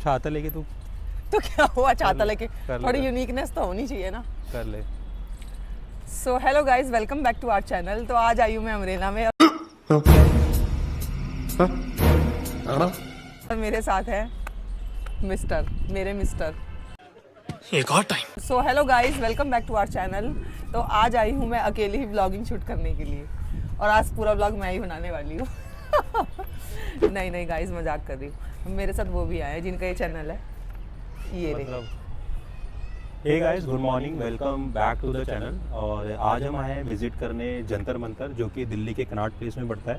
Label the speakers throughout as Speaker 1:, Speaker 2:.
Speaker 1: छाता लेके तू
Speaker 2: तो क्या हुआ, छाता लेके
Speaker 1: कर ले।
Speaker 2: थोड़ी यूनिकनेस तो होनी चाहिए ना।
Speaker 1: कर ले।
Speaker 2: So hello guys, welcome back to our channel. तो आज आई हूँ मैं अमरेला में और मेरे साथ है मेरे मिस्टर।
Speaker 3: एक और time.
Speaker 2: So hello guys, welcome back to our channel. तो आज आई हूँ मैं अकेली ही ब्लॉगिंग शूट करने के लिए और आज पूरा ब्लॉग मैं ही बनाने वाली हूँ। नहीं गाइस, मजाक कर रही हूँ। मेरे साथ वो भी आए हैं जिनका ये चैनल है, ये
Speaker 1: मतलब hey guys, good morning, welcome back to the channel. और आज हम आए हैं विजिट करने जंतर मंतर, जो कि दिल्ली के कनॉट प्लेस में पड़ता है,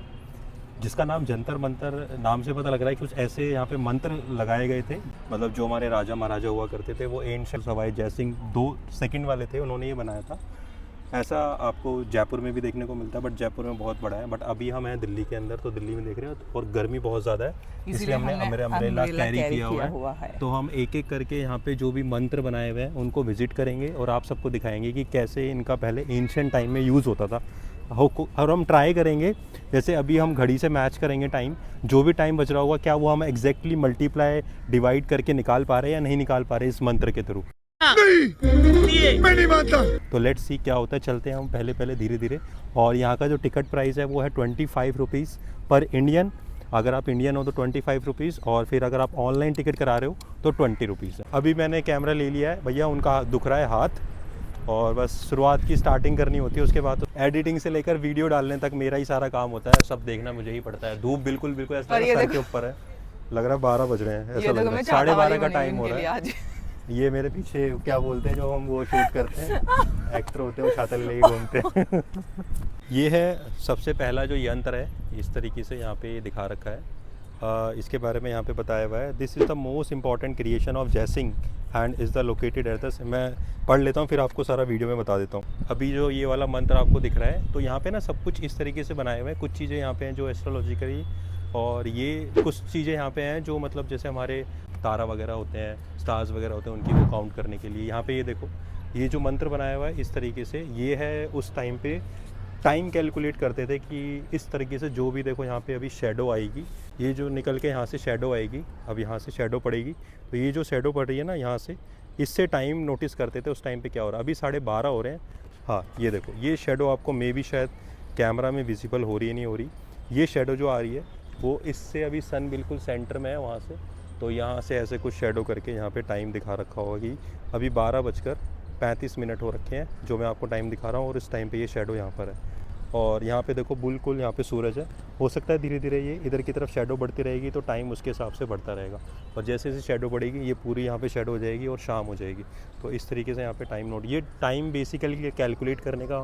Speaker 1: जिसका नाम जंतर मंतर नाम से पता लग रहा है कि कुछ ऐसे यहाँ पे मंत्र लगाए गए थे। मतलब जो हमारे राजा महाराजा हुआ करते थे, वो एंशिएंट सवाई जय सिंह 2 सेकंड वाले थे, उन्होंने ये बनाया था। ऐसा आपको जयपुर में भी देखने को मिलता है, बट जयपुर में बहुत बड़ा है। बट अभी हम हैं दिल्ली के अंदर, तो दिल्ली में देख रहे हो, और गर्मी बहुत ज़्यादा है, इसलिए हमने अम्ब्रेला कैरी किया हुआ है। तो हम एक एक करके यहाँ पे जो भी मंत्र बनाए हुए हैं उनको विजिट करेंगे और आप सबको दिखाएंगे कि कैसे इनका पहले एंशिएंट टाइम में यूज़ होता था। और हम ट्राई करेंगे, जैसे अभी हम घड़ी से मैच करेंगे टाइम, जो भी टाइम बच रहा होगा क्या वो हम एग्जैक्टली मल्टीप्लाई डिवाइड करके निकाल पा रहे हैं या नहीं निकाल पा रहे इस मंत्र के थ्रू। नहीं, मैं नहीं मानता। तो लेट्स सी क्या होता है, चलते हैं हम पहले धीरे धीरे। और यहाँ का जो टिकट प्राइस है वो है 25 रुपीज़ पर इंडियन। अगर आप इंडियन हो तो 25 रुपीज़, और फिर अगर आप ऑनलाइन टिकट करा रहे हो तो 20 रुपीज़ है। अभी मैंने कैमरा ले लिया है, भैया उनका दुख रहा है हाथ, और बस शुरुआत की स्टार्टिंग करनी होती है, उसके बाद तो एडिटिंग से लेकर वीडियो डालने तक मेरा ही सारा काम होता है। सब देखना मुझे ही पड़ता है। धूप बिल्कुल ऐसा सर के ऊपर है, लग रहा है 12 बज रहे हैं, ऐसा लग रहा है 12:30 का टाइम हो रहा है। ये मेरे पीछे क्या बोलते हैं जो हम वो शूट करते हैं, एक्टर होते हैं, वो छाता लेके घूमते हैं। ये है सबसे पहला जो यंत्र है, इस तरीके से यहाँ पे दिखा रखा है। इसके बारे में यहाँ पे बताया हुआ है, this is the most important creation of Jai Singh and is the located at the. मैं पढ़ लेता हूँ फिर आपको सारा वीडियो में बता देता हूँ। अभी जो ये वाला मंत्र आपको दिख रहा है, तो यहाँ पे ना सब कुछ इस तरीके से बनाए हुए हैं। कुछ चीज़ें यहाँ पे हैं जो एस्ट्रोलॉजिकली, और ये कुछ चीज़ें यहाँ पे हैं जो मतलब जैसे हमारे तारा वगैरह होते हैं, स्टार्स वगैरह होते हैं, उनकी वो काउंट करने के लिए। यहाँ पे ये देखो, ये जो मंत्र बनाया हुआ है इस तरीके से, ये है उस टाइम पे टाइम कैलकुलेट करते थे कि इस तरीके से जो भी देखो यहाँ पे अभी शेडो आएगी, ये जो निकल के यहाँ से शेडो आएगी, अब यहाँ से शेडो पड़ेगी, तो ये जो शेडो पड़ रही है ना यहाँ से, इससे टाइम नोटिस करते थे उस टाइम पे क्या हो रहा है। अभी 12:30 हो रहे हैं। हाँ ये देखो, ये शेडो आपको मे भी शायद कैमरा में विजिबल हो रही है नहीं हो रही। ये शेडो जो आ रही है वो इससे, अभी सन बिल्कुल सेंटर में है वहाँ से, तो यहाँ से ऐसे कुछ शेडो करके यहाँ पे टाइम दिखा रखा होगा कि अभी 12:35 हो रखे हैं, जो मैं आपको टाइम दिखा रहा हूँ, और इस टाइम पे ये शेडो यहाँ पर है। और यहाँ पे देखो बिल्कुल यहाँ पे सूरज है। हो सकता है धीरे धीरे ये इधर की तरफ शेडो बढ़ती रहेगी, तो टाइम उसके हिसाब से बढ़ता रहेगा, और जैसे जैसे शेडो बढ़ेगी ये पूरी यहाँ पे शेडो हो जाएगी और शाम हो जाएगी। तो इस तरीके से यहाँ पे टाइम नोट, ये टाइम बेसिकली कैलकुलेट करने का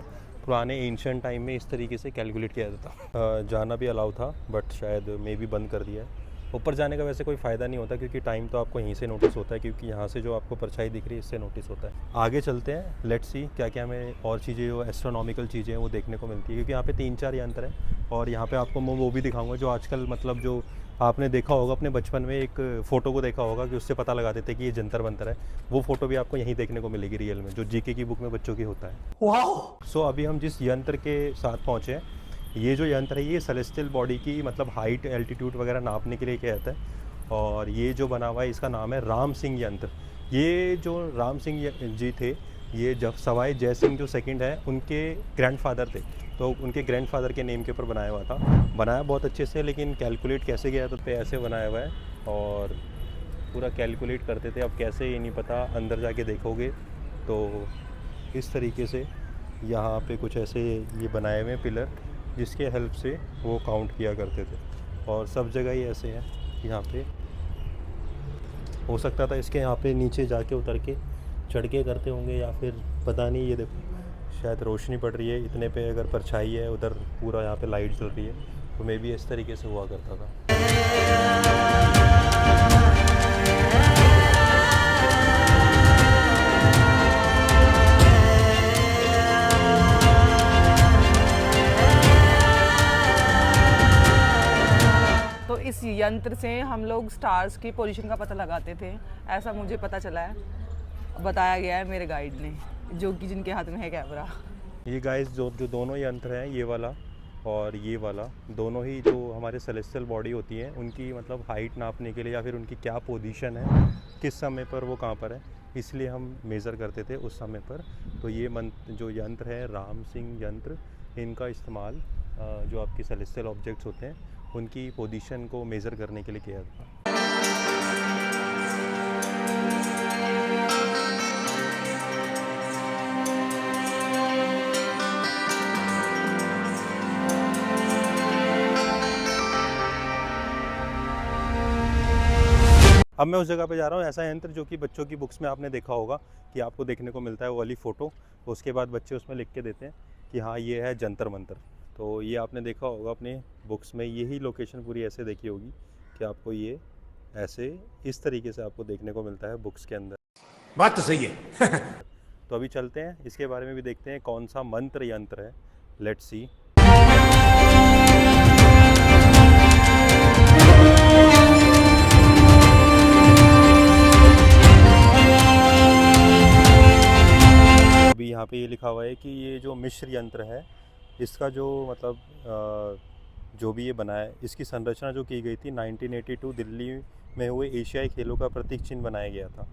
Speaker 1: पुराने एंशिएंट टाइम में इस तरीके से कैलकुलेट किया जाता था। जाना भी अलाउ था, बट शायद मे भी बंद कर दिया है। ऊपर जाने का वैसे कोई फ़ायदा नहीं होता, क्योंकि टाइम तो आपको यहीं से नोटिस होता है, क्योंकि यहाँ से जो आपको परछाई दिख रही है इससे नोटिस होता है। आगे चलते हैं, लेट्स सी क्या क्या हमें और चीज़ें जो एस्ट्रोनॉमिकल चीज़ें हैं वो देखने को मिलती है, क्योंकि यहाँ पे 3-4 यंत्र हैं। और यहाँ पे आपको मैं वो भी दिखाऊंगा जो आजकल, मतलब जो आपने देखा होगा अपने बचपन में, एक फ़ोटो को देखा होगा कि उससे पता लगा देते कि ये जंतर मंतर है। वो फ़ोटो भी आपको यहीं देखने को मिलेगी रियल में, जो जीके की बुक में बच्चों की होता है। सो अभी हम जिस यंत्र के साथ पहुँचे हैं, ये जो यंत्र है ये सेलेस्टियल बॉडी की मतलब हाइट एल्टीट्यूड वगैरह नापने के लिए किया जाता है। और ये जो बना हुआ है इसका नाम है राम सिंह यंत्र। ये जो राम सिंह जी थे, ये जब सवाई जय सिंह जो सेकंड है उनके ग्रैंडफादर थे, तो उनके ग्रैंडफादर के नेम के ऊपर बनाया हुआ था। बनाया बहुत अच्छे से, लेकिन कैलकुलेट कैसे किया तो पे ऐसे बनाया हुआ है, और पूरा कैलकुलेट करते थे। अब कैसे ये नहीं पता, अंदर जाके देखोगे तो इस तरीके से यहाँ पे कुछ ऐसे ये बनाए हुए पिलर, जिसके हेल्प से वो काउंट किया करते थे। और सब जगह ही ऐसे है, यहाँ पे हो सकता था इसके यहाँ पे नीचे जाके उतर के चढ़ के करते होंगे, या फिर पता नहीं। ये देखो शायद रोशनी पड़ रही है इतने पे, अगर परछाई है उधर पूरा यहाँ पे लाइट चल रही है, तो मे भी इस तरीके से हुआ करता था।
Speaker 2: तो इस यंत्र से हम लोग स्टार्स की पोजीशन का पता लगाते थे, ऐसा मुझे पता चला है, बताया गया है मेरे गाइड ने, जो कि जिनके हाथ में है कैमरा।
Speaker 1: ये गाइस जो दोनों यंत्र हैं, ये वाला और ये वाला, दोनों ही जो हमारे सेलेस्टियल बॉडी होती हैं उनकी मतलब हाइट नापने के लिए या फिर उनकी क्या पोजीशन है, किस समय पर वो कहाँ पर है, इसलिए हम मेज़र करते थे उस समय पर। तो ये जो यंत्र है राम सिंह यंत्र, इनका इस्तेमाल जो आपकी सेलेस्टियल ऑब्जेक्ट्स होते हैं उनकी पोजीशन को मेज़र करने के लिए किया था। अब मैं उस जगह पे जा रहा हूँ, ऐसा यंत्र जो कि बच्चों की बुक्स में आपने देखा होगा कि आपको देखने को मिलता है वो वाली फ़ोटो, उसके बाद बच्चे उसमें लिख के देते हैं कि हाँ ये है जंतर मंतर। तो ये आपने देखा होगा अपने बुक्स में, यही लोकेशन पूरी ऐसे देखी होगी कि आपको ये ऐसे इस तरीके से आपको देखने को मिलता है बुक्स के अंदर।
Speaker 3: बात तो सही है।
Speaker 1: तो अभी चलते हैं, इसके बारे में भी देखते हैं कौन सा मंत्र यंत्र है। Let's see. अभी यहाँ पे ये लिखा हुआ है कि ये जो मिश्र यंत्र है, इसका जो मतलब जो भी ये बना है, इसकी संरचना जो की गई थी 1982 दिल्ली में हुए एशियाई खेलों का प्रतीक चिन्ह बनाया गया था।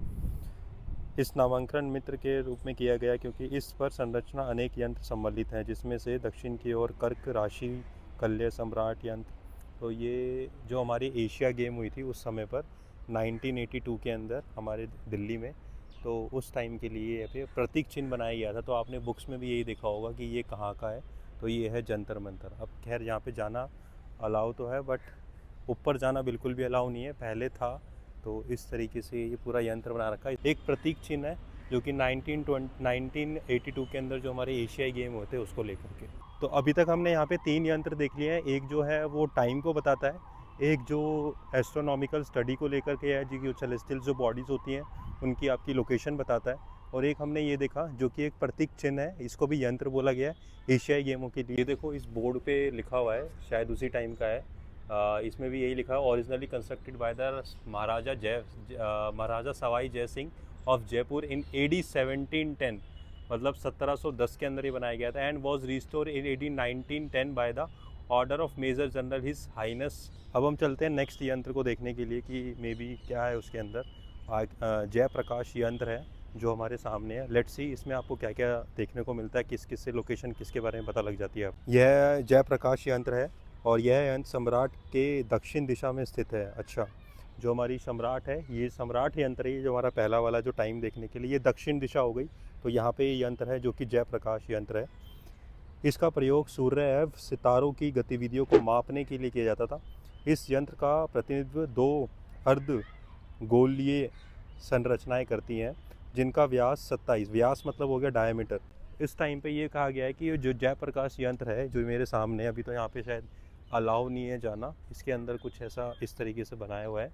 Speaker 1: इस नामांकन मित्र के रूप में किया गया क्योंकि इस पर संरचना अनेक यंत्र सम्मिलित हैं, जिसमें से दक्षिण की ओर कर्क राशि कल्य सम्राट यंत्र। तो ये जो हमारी एशिया गेम हुई थी उस समय पर 1982 के अंदर हमारे दिल्ली में, तो उस टाइम के लिए यहाँ पे प्रतीक चिन्ह बनाया गया था। तो आपने बुक्स में भी यही देखा होगा कि ये कहाँ का है, तो ये है जंतर मंतर। अब खैर यहाँ पे जाना अलाउ तो है, बट ऊपर जाना बिल्कुल भी अलाउ नहीं है, पहले था। तो इस तरीके से ये पूरा यंत्र बना रखा है। एक प्रतीक चिन्ह है जो कि 1982 के अंदर जो हमारे एशियाई गेम होते हैं उसको लेकर के। तो अभी तक हमने यहाँ पे 3 यंत्र देख लिए हैं। एक जो है वो टाइम को बताता है, एक जो एस्ट्रोनॉमिकल स्टडी को लेकर के है, जो सेलेस्टियल जो बॉडीज़ होती हैं उनकी आपकी लोकेशन बताता है, और एक हमने ये देखा जो कि एक प्रतीक चिन्ह है, इसको भी यंत्र बोला गया है एशियाई गेमों के लिए। ये देखो इस बोर्ड पे लिखा हुआ है, शायद उसी टाइम का है। इसमें भी यही लिखा है, originally constructed by the Maharaja Sawai Jai Singh of Jaipur in AD 1710, मतलब 1710 के अंदर ये बनाया गया था। And was restore in AD 1910 by the order of major general his highness. अब हम चलते हैं नेक्स्ट यंत्र को देखने के लिए कि मे बी क्या है उसके अंदर। जयप्रकाश यंत्र है जो हमारे सामने है। लेट्स सी इसमें आपको क्या क्या देखने को मिलता है, किस किस से लोकेशन किसके बारे में पता लग जाती है। यह जयप्रकाश यंत्र है और यह यंत्र सम्राट के दक्षिण दिशा में स्थित है। अच्छा, जो हमारी सम्राट है, ये सम्राट यंत्र है, ये जो हमारा पहला वाला जो टाइम देखने के लिए, ये दक्षिण दिशा हो गई। तो यहाँ पे ये यंत्र है जो कि जयप्रकाश यंत्र है। इसका प्रयोग सूर्य एवं सितारों की गतिविधियों को मापने के लिए किया जाता था। इस यंत्र का प्रतिनिधित्व 2 अर्ध गोलीय संरचनाएं करती हैं जिनका व्यास 27, व्यास मतलब हो गया डायमीटर। इस टाइम पे ये कहा गया है कि जो जयप्रकाश यंत्र है जो मेरे सामने, अभी तो यहाँ पे शायद अलाउ नहीं है जाना, इसके अंदर कुछ ऐसा इस तरीके से बनाया हुआ है।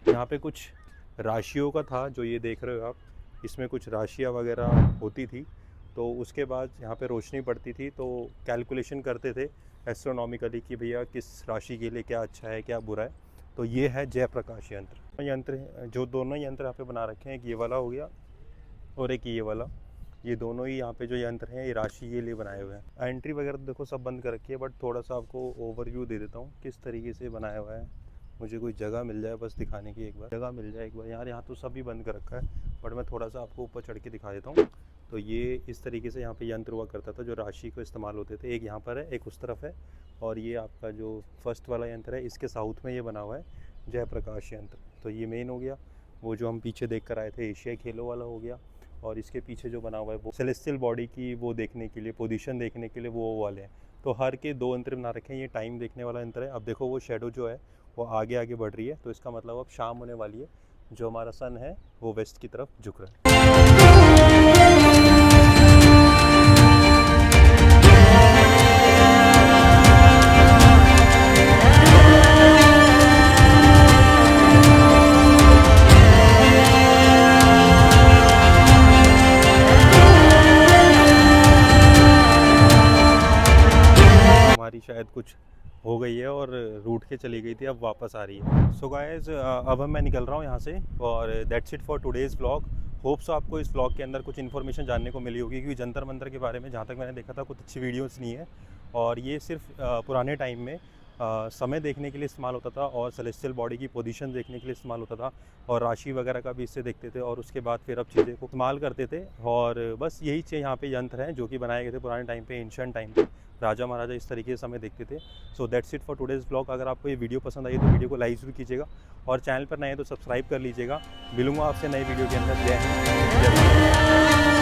Speaker 1: यहाँ पे कुछ राशियों का था जो ये देख रहे हो आप, इसमें कुछ राशियाँ वगैरह होती थी, तो उसके बाद यहाँ पे रोशनी पड़ती थी, तो कैलकुलेशन करते थे एस्ट्रोनॉमिकली कि भैया किस राशि के लिए क्या अच्छा है क्या बुरा है। तो ये है जयप्रकाश यंत्र। जो दोनों यंत्र यहाँ पे बना रखे हैं, एक ये वाला हो गया और एक ये वाला, ये दोनों ही यहाँ पे जो यंत्र हैं ये राशि के लिए बनाए हुए हैं। एंट्री वगैरह देखो सब बंद कर रखी है, बट थोड़ा सा आपको ओवरव्यू दे देता हूँ किस तरीके से बनाया हुआ है। मुझे कोई जगह मिल जाए बस दिखाने की, एक बार जगह मिल जाए एक बार यार। यहाँ तो सभी बंद कर रखा है, बट मैं थोड़ा सा आपको ऊपर चढ़ के दिखा देता हूँ। तो ये इस तरीके से यहाँ पे यंत्र हुआ करता था जो राशि को इस्तेमाल होते थे। एक यहाँ पर है, एक उस तरफ है, और ये आपका जो फर्स्ट वाला यंत्र है इसके साउथ में ये बना हुआ है जयप्रकाश यंत्र। तो ये मेन हो गया। वो जो हम पीछे देख कर आए थे एशियाई खेलों वाला हो गया, और इसके पीछे जो बना हुआ है वो सेलेस्टियल बॉडी की वो देखने के लिए, पोजीशन देखने के लिए वो वाले हैं। तो हर के 2 यंत्र बना रखे हैं। ये टाइम देखने वाला यंत्र है। अब देखो वो शेडो जो है वो आगे आगे बढ़ रही है, तो इसका मतलब अब शाम होने वाली है। जो हमारा सन है वो वेस्ट की तरफ झुक रहा है। हमारी शायद कुछ हो गई है और रूट के चली गई थी, अब वापस आ रही है। सो गाइस अब मैं निकल रहा हूँ यहाँ से और that's it for today's vlog. Hope so आपको इस व्लॉग के अंदर कुछ इन्फॉर्मेशन जानने को मिली होगी, क्योंकि जंतर मंतर के बारे में जहाँ तक मैंने देखा था कुछ अच्छी वीडियोस नहीं है, और ये सिर्फ पुराने टाइम में समय देखने के लिए इस्तेमाल होता था और सेलेस्टियल बॉडी की पोजीशन देखने के लिए इस्तेमाल होता था, और राशि वगैरह का भी इससे देखते थे, और उसके बाद फिर अब चीज़ें को इस्तेमाल करते थे। और बस यही चीज़ यहाँ पे यंत्र हैं जो कि बनाए गए थे पुराने टाइम पे, एंशिएंट टाइम पे राजा महाराजा इस तरीके से समय देखते थे। So that's it for today's vlog. अगर आपको ये वीडियो पसंद आई तो वीडियो को लाइक ज़रूर कीजिएगा, और चैनल पर नए हैं तो सब्सक्राइब कर लीजिएगा। मिलूंगा आपसे नई वीडियो के अंदर। जय हिंद, जय भारत।